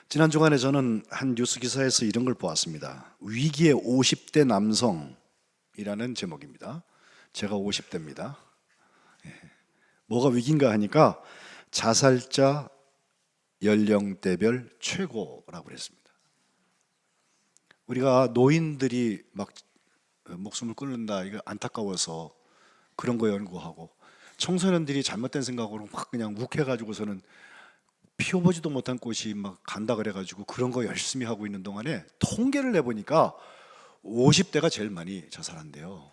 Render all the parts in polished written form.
지난 주간에 저는 한 뉴스 기사에서 이런 걸 보았습니다. 위기의 50대 남성이라는 제목입니다. 제가 50대입니다. 뭐가 위기인가 하니까 자살자 연령대별 최고라고 그랬습니다. 우리가 노인들이 막 목숨을 끊는다, 이거 안타까워서 그런 거 연구하고, 청소년들이 잘못된 생각으로 막 그냥 욱해가지고서는 피워보지도 못한 꽃이 막 간다 그래가지고 그런 거 열심히 하고 있는 동안에 통계를 내보니까 50대가 제일 많이 자살한대요.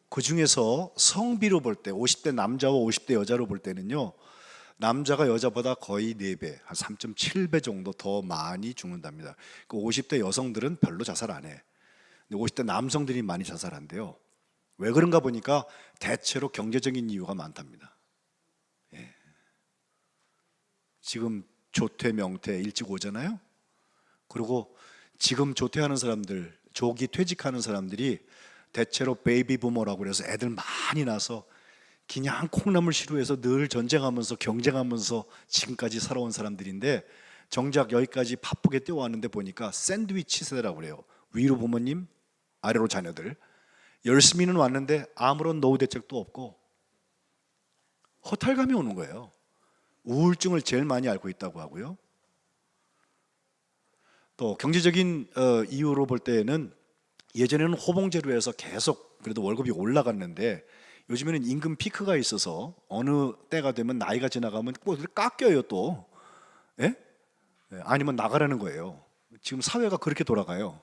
그 중에서 성비로 볼 때 50대 남자와 50대 여자로 볼 때는요, 남자가 여자보다 거의 4배, 한 3.7배 정도 더 많이 죽는답니다. 그 50대 여성들은 별로 자살 안 해. 근데 50대 남성들이 많이 자살한대요. 왜 그런가 보니까 대체로 경제적인 이유가 많답니다. 지금 조퇴, 명퇴 일찍 오잖아요. 그리고 지금 조퇴하는 사람들, 조기 퇴직하는 사람들이 대체로 베이비 부머라고 그래서 애들 많이 낳아서 그냥 콩나물 시루에서 늘 전쟁하면서 경쟁하면서 지금까지 살아온 사람들인데, 정작 여기까지 바쁘게 뛰어왔는데 보니까 샌드위치 세대라고 그래요. 위로 부모님, 아래로 자녀들. 열심히는 왔는데 아무런 노후 대책도 없고 허탈감이 오는 거예요. 우울증을 제일 많이 앓고 있다고 하고요. 또 경제적인 이유로 볼 때에는 예전에는 호봉제로해서 계속 그래도 월급이 올라갔는데 요즘에는 임금 피크가 있어서 어느 때가 되면 나이가 지나가면 꼭 깎여요 또. 예? 아니면 나가라는 거예요. 지금 사회가 그렇게 돌아가요.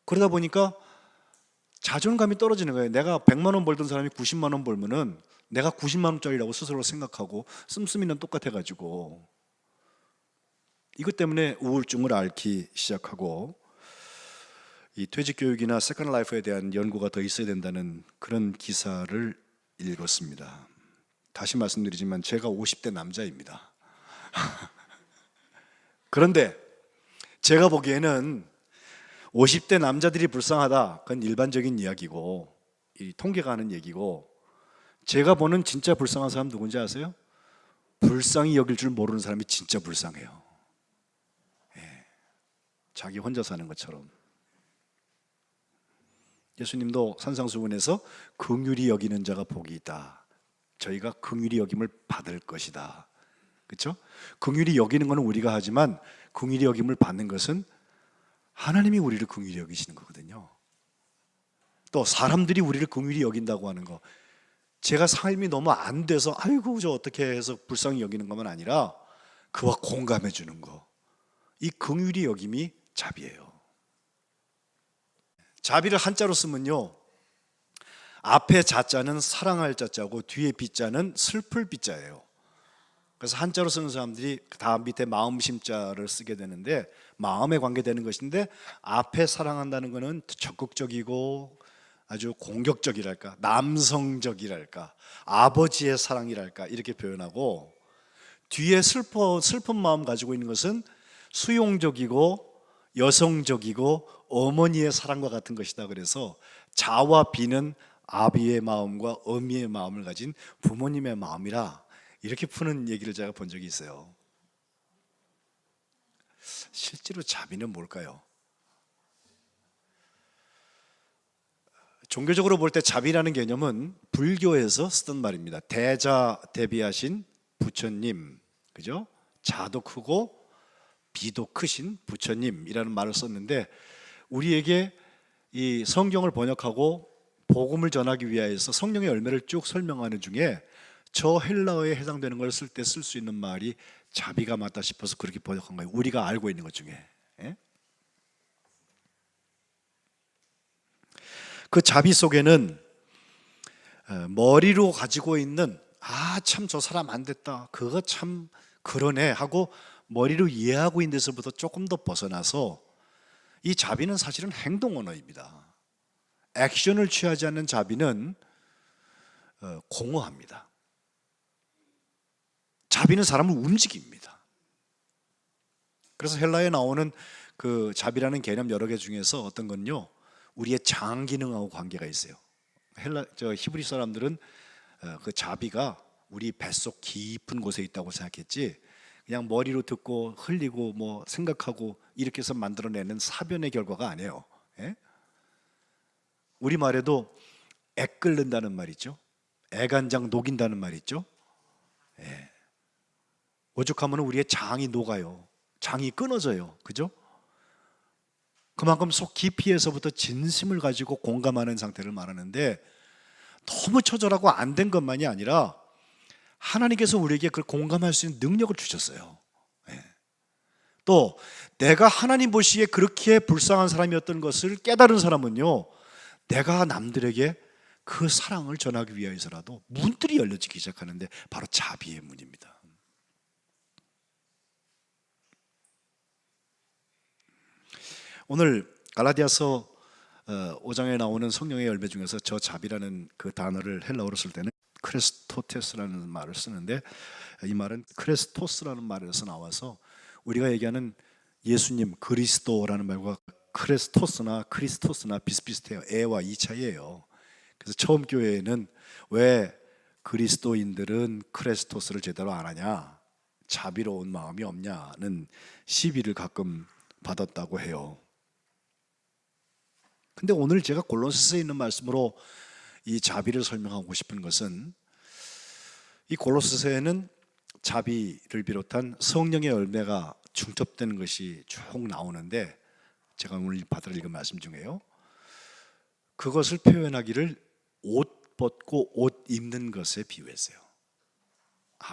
그러다 보니까 자존감이 떨어지는 거예요. 내가 100만 원 벌던 사람이 90만 원 벌면은 내가 90만 원짜리라고 스스로 생각하고 씀씀이는 똑같아가지고 이것 때문에 우울증을 앓기 시작하고, 이 퇴직 교육이나 세컨드 라이프에 대한 연구가 더 있어야 된다는 그런 기사를 읽었습니다. 다시 말씀드리지만 제가 50대 남자입니다. 그런데 제가 보기에는 50대 남자들이 불쌍하다, 그건 일반적인 이야기고 이 통계가 하는 얘기고, 제가 보는 진짜 불쌍한 사람 누군지 아세요? 불쌍히 여길 줄 모르는 사람이 진짜 불쌍해요. 자기 혼자 사는 것처럼. 예수님도 산상수훈에서 긍휼히 여기는 자가 복이 있다. 저희가 긍휼히 여김을 받을 것이다. 그렇죠? 긍휼히 여기는 것은 우리가 하지만 긍휼히 여김을 받는 것은 하나님이 우리를 긍휼히 여기시는 거거든요. 또 사람들이 우리를 긍휼히 여긴다고 하는 거, 제가 삶이 너무 안 돼서 아이고 저 어떻게 해서 불쌍히 여기는 것만 아니라 그와 공감해 주는 거, 이 긍휼히 여김이 자비예요. 자비를 한자로 쓰면요, 앞에 자자는 사랑할 자자고 뒤에 비자는 슬플 비자예요. 그래서 한자로 쓰는 사람들이 다 밑에 마음 심자를 쓰게 되는데, 마음에 관계되는 것인데 앞에 사랑한다는 것은 적극적이고 아주 공격적이랄까, 남성적이랄까, 아버지의 사랑이랄까 이렇게 표현하고, 뒤에 슬픈 마음 가지고 있는 것은 수용적이고 여성적이고 어머니의 사랑과 같은 것이다. 그래서 자와 비는 아비의 마음과 어미의 마음을 가진 부모님의 마음이라, 이렇게 푸는 얘기를 제가 본 적이 있어요. 실제로 자비는 뭘까요? 종교적으로 볼 때 자비라는 개념은 불교에서 쓰던 말입니다. 대자 대비하신 부처님, 그죠? 자도 크고 비도 크신 부처님이라는 말을 썼는데, 우리에게 이 성경을 번역하고 복음을 전하기 위하여서 성령의 열매를 쭉 설명하는 중에 저 헬라어에 해당되는 걸 쓸 때 쓸 수 있는 말이 자비가 맞다 싶어서 그렇게 번역한 거예요. 우리가 알고 있는 것 중에. 그 자비 속에는 머리로 가지고 있는 참 저 사람 안 됐다, 그거 참 그러네 하고 머리로 이해하고 있는 데서부터 조금 더 벗어나서, 이 자비는 사실은 행동 언어입니다. 액션을 취하지 않는 자비는 공허합니다. 자비는 사람을 움직입니다. 그래서 헬라에 나오는 그 자비라는 개념 여러 개 중에서 어떤 건요, 우리의 장 기능하고 관계가 있어요. 히브리 사람들은 그 자비가 우리 뱃속 깊은 곳에 있다고 생각했지, 그냥 머리로 듣고 흘리고 뭐 생각하고 이렇게 해서 만들어내는 사변의 결과가 아니에요. 예? 우리 말에도 애 끓는다는 말 있죠. 애간장 녹인다는 말 있죠. 예. 오죽하면 우리의 장이 녹아요. 장이 끊어져요. 그죠? 그만큼 속 깊이에서부터 진심을 가지고 공감하는 상태를 말하는데, 너무 처절하고 안 된 것만이 아니라 하나님께서 우리에게 그걸 공감할 수 있는 능력을 주셨어요. 예. 또 내가 하나님 보시기에 그렇게 불쌍한 사람이었던 것을 깨달은 사람은요, 내가 남들에게 그 사랑을 전하기 위해서라도 문들이 열려지기 시작하는데, 바로 자비의 문입니다. 오늘 갈라디아서 5장에 나오는 성령의 열매 중에서 저 자비라는 그 단어를 헬라어로 쓸 때는 크레스토테스라는 말을 쓰는데, 이 말은 크레스토스라는 말에서 나와서 우리가 얘기하는 예수님 그리스도라는 말과 크레스토스나 크리스토스나 비슷비슷해요. 에와 이 차이예요. 그래서 처음 교회에는 왜 그리스도인들은 크레스토스를 제대로 안 하냐, 자비로운 마음이 없냐는 시비를 가끔 받았다고 해요. 근데 오늘 제가 골로새서에 있는 말씀으로 이 자비를 설명하고 싶은 것은, 이 골로새서에는 자비를 비롯한 성령의 열매가 중첩되는 것이 쭉 나오는데, 제가 오늘 받을 읽은 말씀 중에요, 그것을 표현하기를 옷 벗고 옷 입는 것에 비유했어요.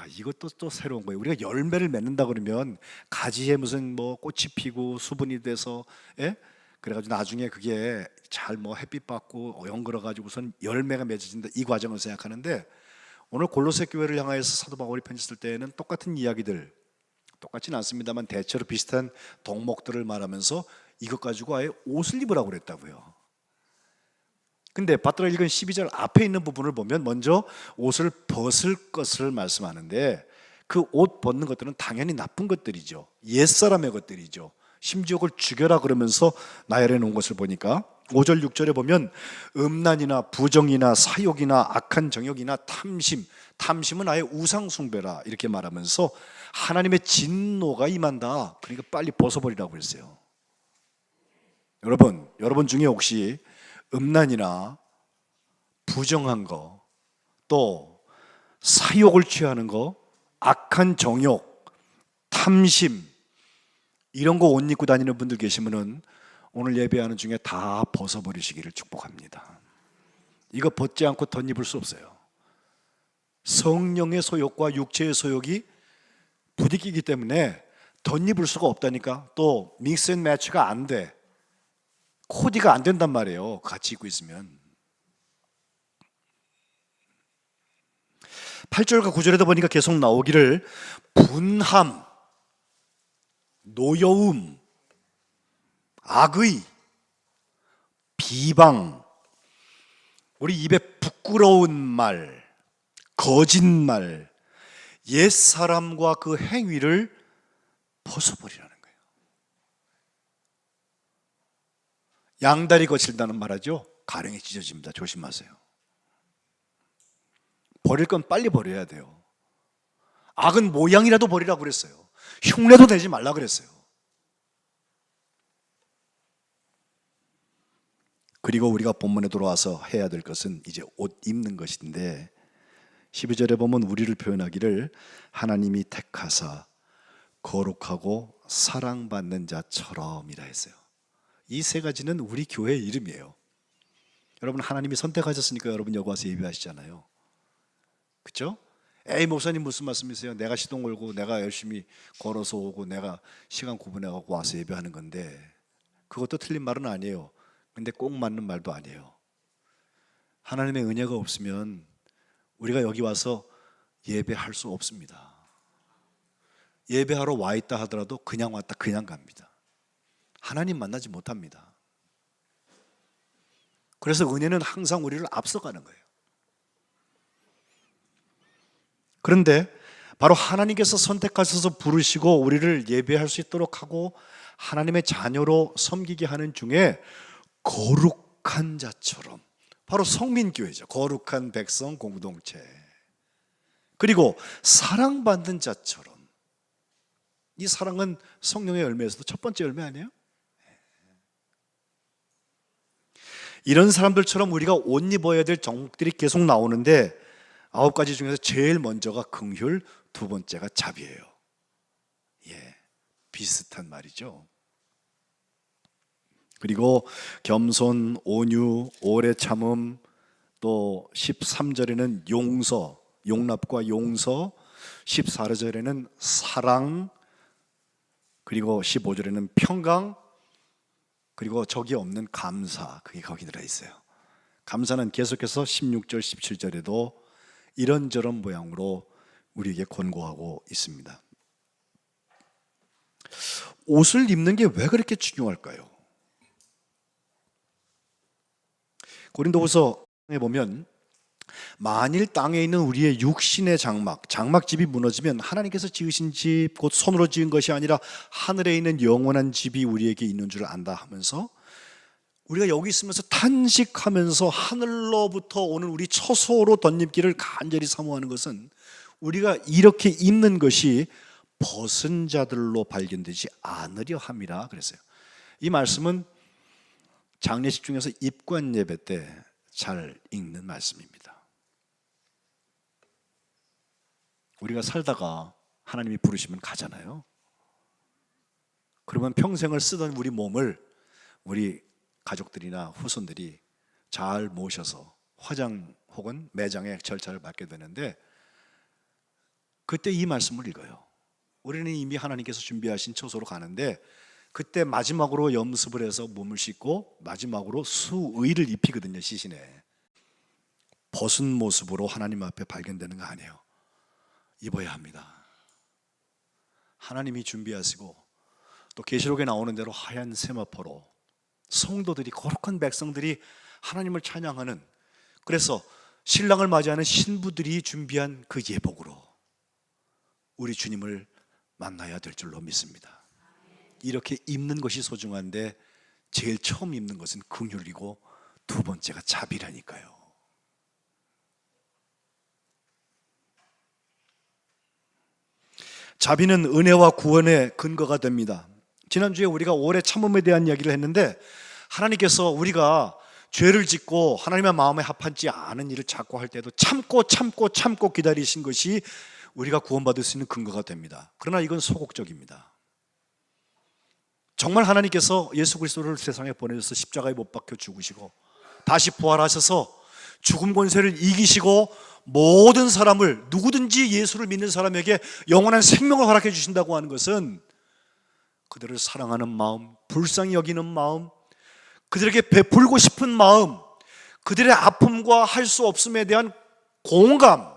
이것도 또 새로운 거예요. 우리가 열매를 맺는다 그러면 가지에 무슨 뭐 꽃이 피고 수분이 돼서, 예? 그래가지고 나중에 그게 잘 뭐 햇빛 받고 연걸어가지고선 열매가 맺어진다, 이 과정을 생각하는데, 오늘 골로새 교회를 향하여서 사도 바울이 편지 쓸 때에는 똑같은 이야기들, 똑같지는 않습니다만 대체로 비슷한 덕목들을 말하면서 이것 가지고 아예 옷을 입으라고 그랬다고요. 근데 받들어 읽은 12절 앞에 있는 부분을 보면 먼저 옷을 벗을 것을 말씀하는데, 그 옷 벗는 것들은 당연히 나쁜 것들이죠. 옛사람의 것들이죠. 심지어 그걸 죽여라 그러면서 나열해 놓은 것을 보니까 5절 6절에 보면 음란이나 부정이나 사욕이나 악한 정욕이나 탐심은 아예 우상 숭배라 이렇게 말하면서 하나님의 진노가 임한다. 그러니까 빨리 벗어버리라고 했어요. 여러분 중에 혹시 음란이나 부정한 거, 또 사욕을 취하는 거, 악한 정욕, 탐심, 이런 거 옷 입고 다니는 분들 계시면은 오늘 예배하는 중에 다 벗어버리시기를 축복합니다. 이거 벗지 않고 덧입을 수 없어요. 성령의 소욕과 육체의 소욕이 부딪히기 때문에 덧입을 수가 없다니까. 또 믹스 앤 매치가 안 돼. 코디가 안 된단 말이에요. 같이 입고 있으면. 8절과 9절에도 보니까 계속 나오기를 분함, 노여움, 악의, 비방, 우리 입에 부끄러운 말, 거짓말, 옛사람과 그 행위를 벗어버리라는 거예요. 양다리 거칠다는 말하죠. 가랭이 찢어집니다. 조심하세요. 버릴 건 빨리 버려야 돼요. 악은 모양이라도 버리라고 그랬어요. 흉내도 내지 말라 그랬어요. 그리고 우리가 본문에 돌아와서 해야 될 것은 이제 옷 입는 것인데, 12절에 보면 우리를 표현하기를 하나님이 택하사 거룩하고 사랑받는 자처럼이라 했어요. 이 세 가지는 우리 교회의 이름이에요. 여러분, 하나님이 선택하셨으니까 여러분 여기 와서 예배하시잖아요. 그렇죠? 에이 목사님 무슨 말씀이세요? 내가 시동 걸고 내가 열심히 걸어서 오고 내가 시간 구분해갖고 와서 예배하는 건데, 그것도 틀린 말은 아니에요. 근데 꼭 맞는 말도 아니에요. 하나님의 은혜가 없으면 우리가 여기 와서 예배할 수 없습니다. 예배하러 와 있다 하더라도 그냥 왔다 그냥 갑니다. 하나님 만나지 못합니다. 그래서 은혜는 항상 우리를 앞서가는 거예요. 그런데 바로 하나님께서 선택하셔서 부르시고 우리를 예배할 수 있도록 하고 하나님의 자녀로 섬기게 하는 중에 거룩한 자처럼, 바로 성민교회죠. 거룩한 백성 공동체. 그리고 사랑받는 자처럼, 이 사랑은 성령의 열매에서도 첫 번째 열매 아니에요? 이런 사람들처럼 우리가 옷 입어야 될 종목들이 계속 나오는데 9가지 중에서 제일 먼저가 긍휼, 두 번째가 자비예요. 예, 비슷한 말이죠. 그리고 겸손, 온유, 오래 참음, 또 13절에는 용서, 용납과 용서, 14절에는 사랑, 그리고 15절에는 평강, 그리고 적이 없는 감사, 그게 거기 들어있어요. 감사는 계속해서 16절, 17절에도 이런저런 모양으로 우리에게 권고하고 있습니다. 옷을 입는 게 왜 그렇게 중요할까요? 고린도후서에 보면 만일 땅에 있는 우리의 육신의 장막집이 무너지면 하나님께서 지으신 집, 곧 손으로 지은 것이 아니라 하늘에 있는 영원한 집이 우리에게 있는 줄 안다 하면서 우리가 여기 있으면서 탄식하면서 하늘로부터 오는 우리 처소로 덧입기를 간절히 사모하는 것은 우리가 이렇게 입는 것이 벗은 자들로 발견되지 않으려 함이라 그랬어요. 이 말씀은 장례식 중에서 입관 예배 때 잘 읽는 말씀입니다. 우리가 살다가 하나님이 부르시면 가잖아요. 그러면 평생을 쓰던 우리 몸을 우리 가족들이나 후손들이 잘 모셔서 화장 혹은 매장의 절차를 받게 되는데 그때 이 말씀을 읽어요. 우리는 이미 하나님께서 준비하신 처소로 가는데 그때 마지막으로 염습을 해서 몸을 씻고 마지막으로 수의를 입히거든요. 시신에 벗은 모습으로 하나님 앞에 발견되는 거 아니에요. 입어야 합니다. 하나님이 준비하시고 또 계시록에 나오는 대로 하얀 세마포로 성도들이, 거룩한 백성들이 하나님을 찬양하는, 그래서 신랑을 맞이하는 신부들이 준비한 그 예복으로 우리 주님을 만나야 될 줄로 믿습니다. 이렇게 입는 것이 소중한데 제일 처음 입는 것은 긍휼이고 두 번째가 자비라니까요. 자비는 은혜와 구원의 근거가 됩니다. 지난주에 우리가 오래 참음에 대한 이야기를 했는데 하나님께서 우리가 죄를 짓고 하나님의 마음에 합하지 않은 일을 자꾸 할 때도 참고 기다리신 것이 우리가 구원받을 수 있는 근거가 됩니다. 그러나 이건 소극적입니다. 정말 하나님께서 예수 그리스도를 세상에 보내셔서 십자가에 못 박혀 죽으시고 다시 부활하셔서 죽음 권세를 이기시고 모든 사람을, 누구든지 예수를 믿는 사람에게 영원한 생명을 허락해 주신다고 하는 것은 그들을 사랑하는 마음, 불쌍히 여기는 마음, 그들에게 베풀고 싶은 마음, 그들의 아픔과 할 수 없음에 대한 공감,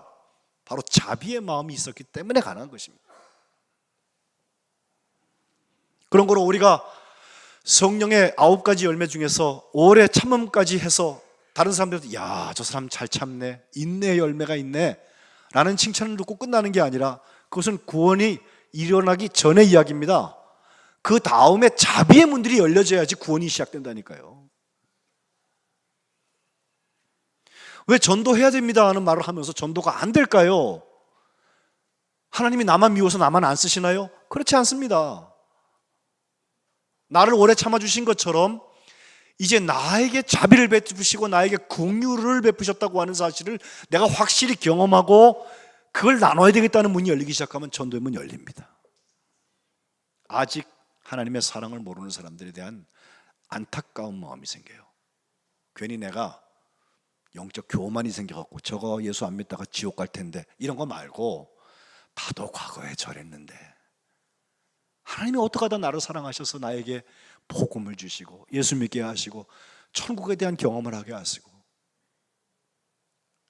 바로 자비의 마음이 있었기 때문에 가능한 것입니다. 그런 거로 우리가 성령의 9가지 열매 중에서 오래 참음까지 해서 다른 사람들도 야, 저 사람 잘 참네, 인내의 열매가 있네 라는 칭찬을 듣고 끝나는 게 아니라 그것은 구원이 일어나기 전의 이야기입니다. 그 다음에 자비의 문들이 열려져야지 구원이 시작된다니까요. 왜 전도해야 됩니다 하는 말을 하면서 전도가 안 될까요? 하나님이 나만 미워서 나만 안 쓰시나요? 그렇지 않습니다. 나를 오래 참아주신 것처럼 이제 나에게 자비를 베푸시고 나에게 긍휼을 베푸셨다고 하는 사실을 내가 확실히 경험하고 그걸 나눠야 되겠다는 문이 열리기 시작하면 전도의 문이 열립니다. 아직 하나님의 사랑을 모르는 사람들에 대한 안타까운 마음이 생겨요. 괜히 내가 영적 교만이 생겨갖고 저거 예수 안 믿다가 지옥 갈 텐데 이런 거 말고 나도 과거에 저랬는데 하나님이 어떻게 하다 나를 사랑하셔서 나에게 복음을 주시고 예수 믿게 하시고 천국에 대한 경험을 하게 하시고,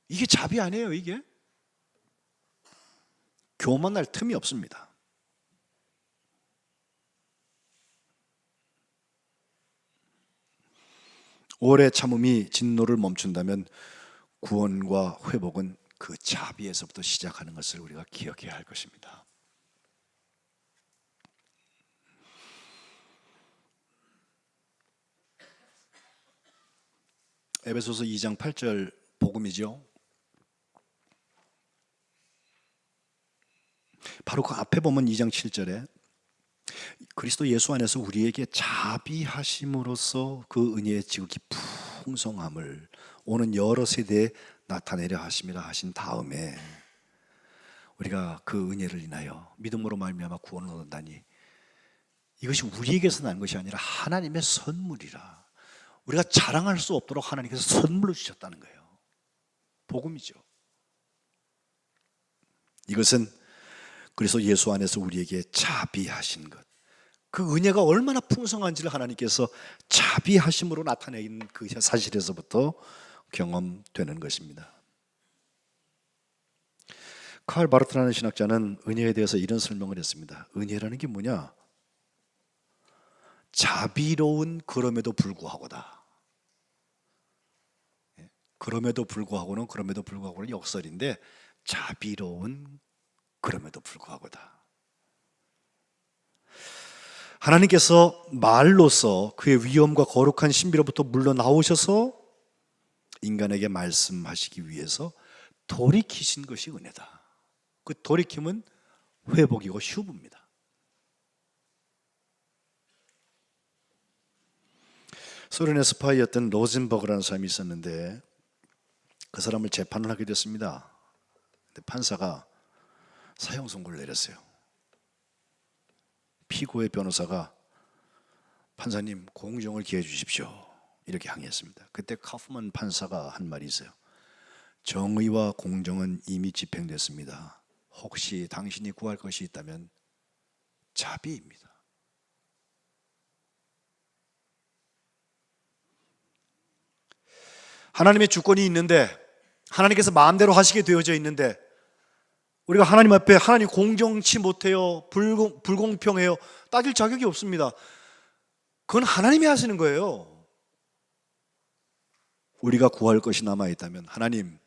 이게 자비 아니에요. 이게 교만할 틈이 없습니다. 오래 참음이 진노를 멈춘다면 구원과 회복은 그 자비에서부터 시작하는 것을 우리가 기억해야 할 것입니다. 에베소서 2장 8절 복음이죠. 바로 그 앞에 보면 2장 7절에 그리스도 예수 안에서 우리에게 자비하심으로써 그 은혜의 지극히 풍성함을 오는 여러 세대에 나타내려 하심이라 하신 다음에 우리가 그 은혜를 인하여 믿음으로 말미암아 구원을 얻는다니 이것이 우리에게서 난 것이 아니라 하나님의 선물이라. 우리가 자랑할 수 없도록 하나님께서 선물로 주셨다는 거예요. 복음이죠. 이것은 그리스도 예수 안에서 우리에게 자비하신 것, 그 은혜가 얼마나 풍성한지를 하나님께서 자비하심으로 나타낸 그 사실에서부터 경험되는 것입니다. 칼 바르트라는 신학자는 은혜에 대해서 이런 설명을 했습니다. 은혜라는 게 뭐냐? 자비로운 그럼에도 불구하고다. 그럼에도 불구하고는 역설인데 자비로운 그럼에도 불구하고다. 하나님께서 말로서 그의 위엄과 거룩한 신비로부터 물러나오셔서 인간에게 말씀하시기 위해서 돌이키신 것이 은혜다. 그 돌이킴은 회복이고 휴브입니다. 소련의 스파이였던 로젠버그라는 사람이 있었는데 그 사람을 재판을 하게 됐습니다. 근데 판사가 사형 선고를 내렸어요. 피고의 변호사가 판사님 공정을 기해 주십시오 이렇게 항의했습니다. 그때 카프만 판사가 한 말이 있어요. 정의와 공정은 이미 집행됐습니다. 혹시 당신이 구할 것이 있다면 자비입니다. 하나님의 주권이 있는데 하나님께서 마음대로 하시게 되어져 있는데 우리가 하나님 앞에 하나님 공정치 못해요, 불공평해요 따질 자격이 없습니다. 그건 하나님이 하시는 거예요. 우리가 구할 것이 남아있다면 하나님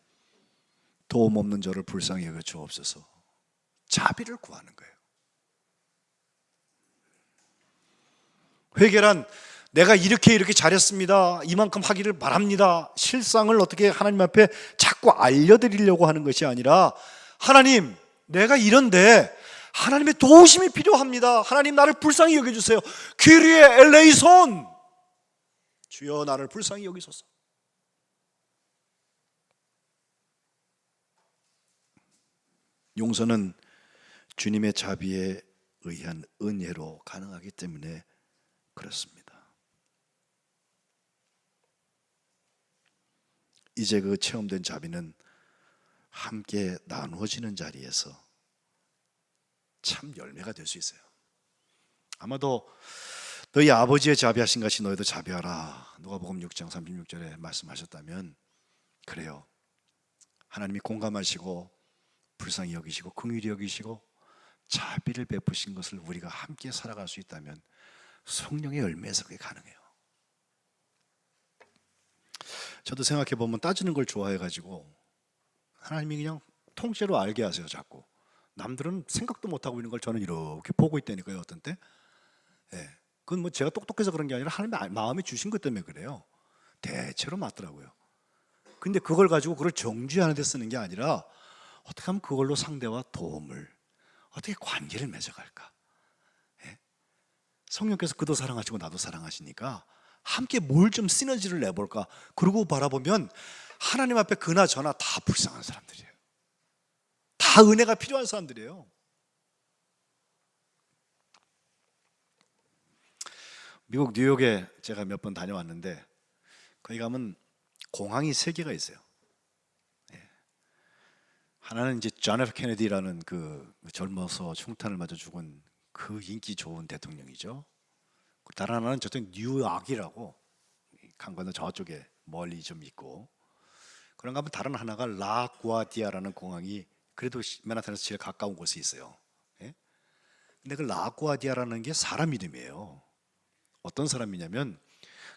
도움 없는 저를 불쌍히 여겨 주옵소서, 자비를 구하는 거예요. 회개란 내가 이렇게 잘했습니다, 이만큼 하기를 바랍니다, 실상을 어떻게 하나님 앞에 자꾸 알려드리려고 하는 것이 아니라 하나님 내가 이런데 하나님의 도우심이 필요합니다. 하나님 나를 불쌍히 여겨주세요. kyrie eleison, 주여 나를 불쌍히 여기소서. 용서는 주님의 자비에 의한 은혜로 가능하기 때문에 그렇습니다. 이제 그 체험된 자비는 함께 나누어지는 자리에서 참 열매가 될 수 있어요. 아마도 너희 아버지의 자비하신 것이 너희도 자비하라, 누가복음 6장 36절에 말씀하셨다면 그래요. 하나님이 공감하시고 불쌍히 여기시고 긍휼히 여기시고 자비를 베푸신 것을 우리가 함께 살아갈 수 있다면 성령의 열매에서 그게 가능해요. 저도 생각해 보면 따지는 걸 좋아해가지고 하나님이 그냥 통째로 알게 하세요. 자꾸 남들은 생각도 못하고 있는 걸 저는 이렇게 보고 있다니까요. 어떤 때 그건 뭐 제가 똑똑해서 그런 게 아니라 하나님의 마음에 주신 것 때문에 그래요. 대체로 맞더라고요. 근데 그걸 가지고 그걸 정죄하는 데 쓰는 게 아니라 어떻게 하면 그걸로 상대와 도움을, 어떻게 관계를 맺어갈까. 성령께서 그도 사랑하시고 나도 사랑하시니까 함께 뭘 좀 시너지를 내볼까. 그러고 바라보면 하나님 앞에 그나저나 다 불쌍한 사람들이에요. 다 은혜가 필요한 사람들이에요. 미국 뉴욕에 제가 몇 번 다녀왔는데 거기 가면 공항이 3개가 있어요. 하나는 이제 존 F 케네디라는 그 젊어서 총탄을 맞아 죽은 그 인기 좋은 대통령이죠. 다른 하나는 저쪽 뉴욕이라고 강 건너 저쪽에 멀리 좀 있고, 그런가 하면 다른 하나가 라구아디아라는 공항이 그래도 맨하탄에서 제일 가까운 곳에 있어요. 근데 그 라구아디아라는 게 사람 이름이에요. 어떤 사람이냐면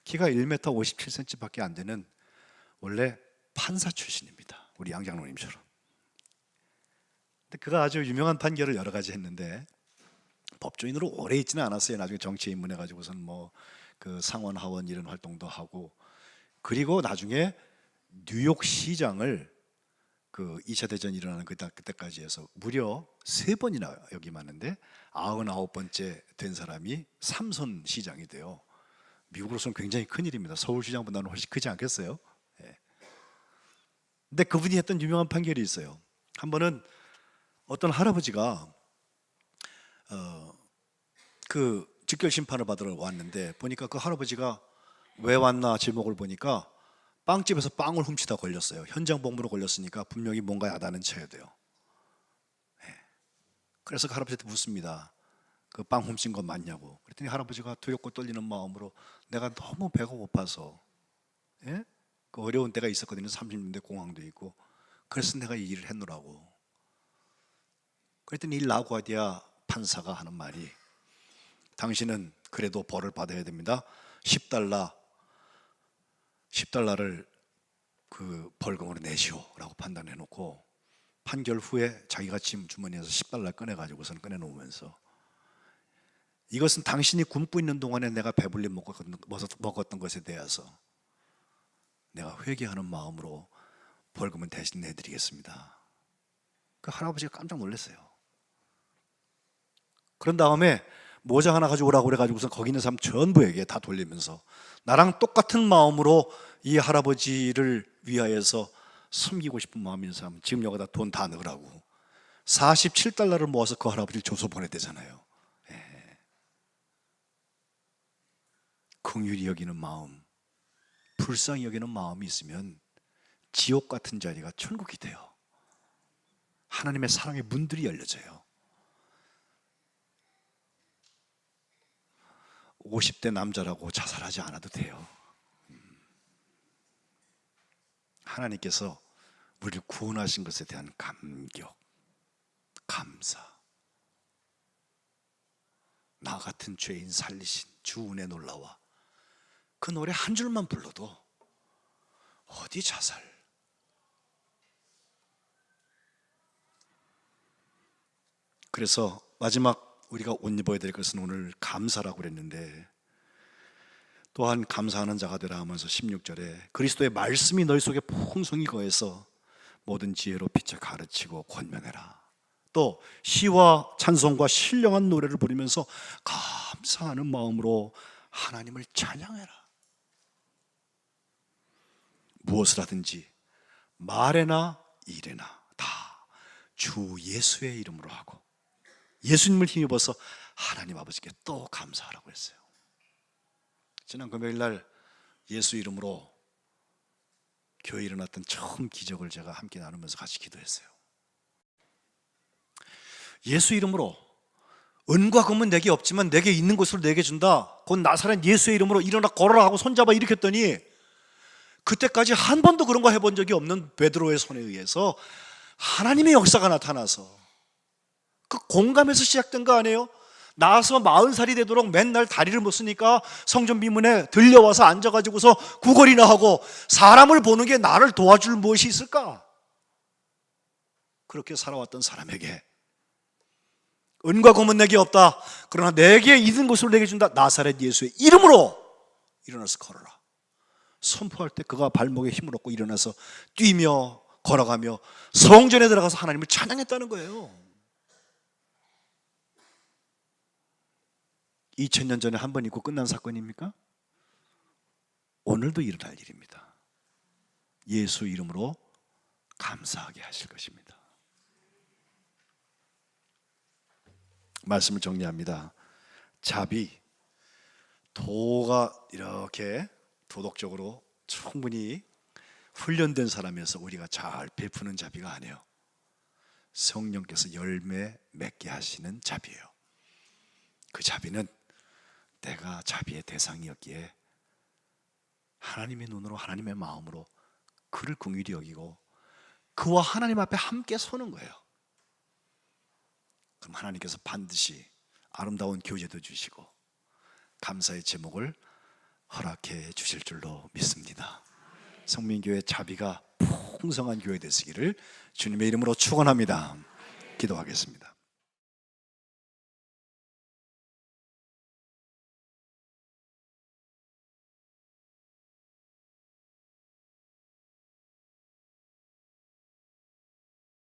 키가 1m 57cm밖에 안 되는 원래 판사 출신입니다. 우리 양 장로님처럼. 근데 그가 아주 유명한 판결을 여러 가지 했는데 법조인으로 오래 있지는 않았어요. 나중에 정치에 입문해가지고선 뭐 그 상원 하원 이런 활동도 하고, 그리고 나중에 뉴욕 시장을 그 2차 대전이 일어나는 그때까지 해서 무려 3번이나 역임하는데 99번째 된 사람이 삼선 시장이 돼요. 미국으로서는 굉장히 큰일입니다. 서울시장보다는 훨씬 크지 않겠어요? 예. 근데 그분이 했던 유명한 판결이 있어요. 한 번은 어떤 할아버지가 그 직결 심판을 받으러 왔는데 보니까 그 할아버지가 왜 왔나 제목을 보니까 빵집에서 빵을 훔치다 걸렸어요. 현장 복무로 걸렸으니까 분명히 뭔가 야단은 쳐야 돼요. 네. 그래서 그 할아버지한테 묻습니다. 그 빵 훔친 건 맞냐고. 그랬더니 할아버지가 두렵고 떨리는 마음으로 내가 너무 배가 고파서, 예? 그 어려운 때가 있었거든요. 30년대 공황도 있고. 그래서 내가 이 일을 했노라고. 그랬더니 이 라구아디아 판사가 하는 말이, 당신은 그래도 벌을 받아야 됩니다. 10달러를 그 벌금으로 내시오라고 판단해 놓고 판결 후에 자기가 짐 주머니에서 10달러 꺼내가지고선 꺼내놓으면서, 이것은 당신이 굶고 있는 동안에 내가 배불리 먹었던 것에 대해서 내가 회개하는 마음으로 벌금은 대신 내드리겠습니다. 그 할아버지가 깜짝 놀랐어요. 그런 다음에 모자 하나 가지고 오라고 그래가지고서 거기 있는 사람 전부에게 다 돌리면서 나랑 똑같은 마음으로 이 할아버지를 위하여서 섬기고 싶은 마음이 있는 사람은 지금 여기다 돈 다 넣으라고 47달러를 모아서 그 할아버지를 조서 보내대잖아요. 예. 긍휼히 여기는 마음, 불쌍히 여기는 마음이 있으면 지옥 같은 자리가 천국이 돼요. 하나님의 사랑의 문들이 열려져요. 50대 남자라고 자살하지 않아도 돼요. 하나님께서 우리를 구원하신 것에 대한 감격, 감사, 나 같은 죄인 살리신 주 은혜 놀라와, 그 노래 한 줄만 불러도 어디 자살. 그래서 마지막 우리가 옷 입어야 될 것은 오늘 감사라고 그랬는데, 또한 감사하는 자가 되라 하면서 16절에 그리스도의 말씀이 너희 속에 풍성히 거해서 모든 지혜로 빛에 가르치고 권면해라. 또 시와 찬송과 신령한 노래를 부르면서 감사하는 마음으로 하나님을 찬양해라. 무엇을 하든지 말에나 일에나 다 주 예수의 이름으로 하고 예수님을 힘입어서 하나님 아버지께 또 감사하라고 했어요. 지난 금요일 날 예수 이름으로 교회에 일어났던 처음 기적을 제가 함께 나누면서 같이 기도했어요. 예수 이름으로, 은과 금은 내게 없지만 내게 있는 것으로 내게 준다. 곧 나사렛 예수의 이름으로 일어나 걸어라 하고 손잡아 일으켰더니, 그때까지 한 번도 그런 거 해본 적이 없는 베드로의 손에 의해서 하나님의 역사가 나타나서, 그 공감에서 시작된 거 아니에요? 나와서 40살이 되도록 맨날 다리를 못 쓰니까 성전 비문에 들려와서 앉아가지고서 구걸이나 하고, 사람을 보는 게 나를 도와줄 무엇이 있을까? 그렇게 살아왔던 사람에게 은과 금은 내게 없다, 그러나 내게 있는 것으로 내게 준다. 나사렛 예수의 이름으로 일어나서 걸어라. 선포할 때 그가 발목에 힘을 얻고 일어나서 뛰며 걸어가며 성전에 들어가서 하나님을 찬양했다는 거예요. 2000년 전에 한 번 있고 끝난 사건입니까? 오늘도 일어날 일입니다. 예수 이름으로 감사하게 하실 것입니다. 말씀을 정리합니다. 자비, 도가 이렇게 도덕적으로 충분히 훈련된 사람이어서 우리가 잘 베푸는 자비가 아니에요. 성령께서 열매 맺게 하시는 자비예요. 그 자비는 내가 자비의 대상이었기에 하나님의 눈으로, 하나님의 마음으로 그를 긍휼히 여기고 그와 하나님 앞에 함께 서는 거예요. 그럼 하나님께서 반드시 아름다운 교제도 주시고 감사의 제목을 허락해 주실 줄로 믿습니다. 성민교회 자비가 풍성한 교회 되시기를 주님의 이름으로 축원합니다. 기도하겠습니다.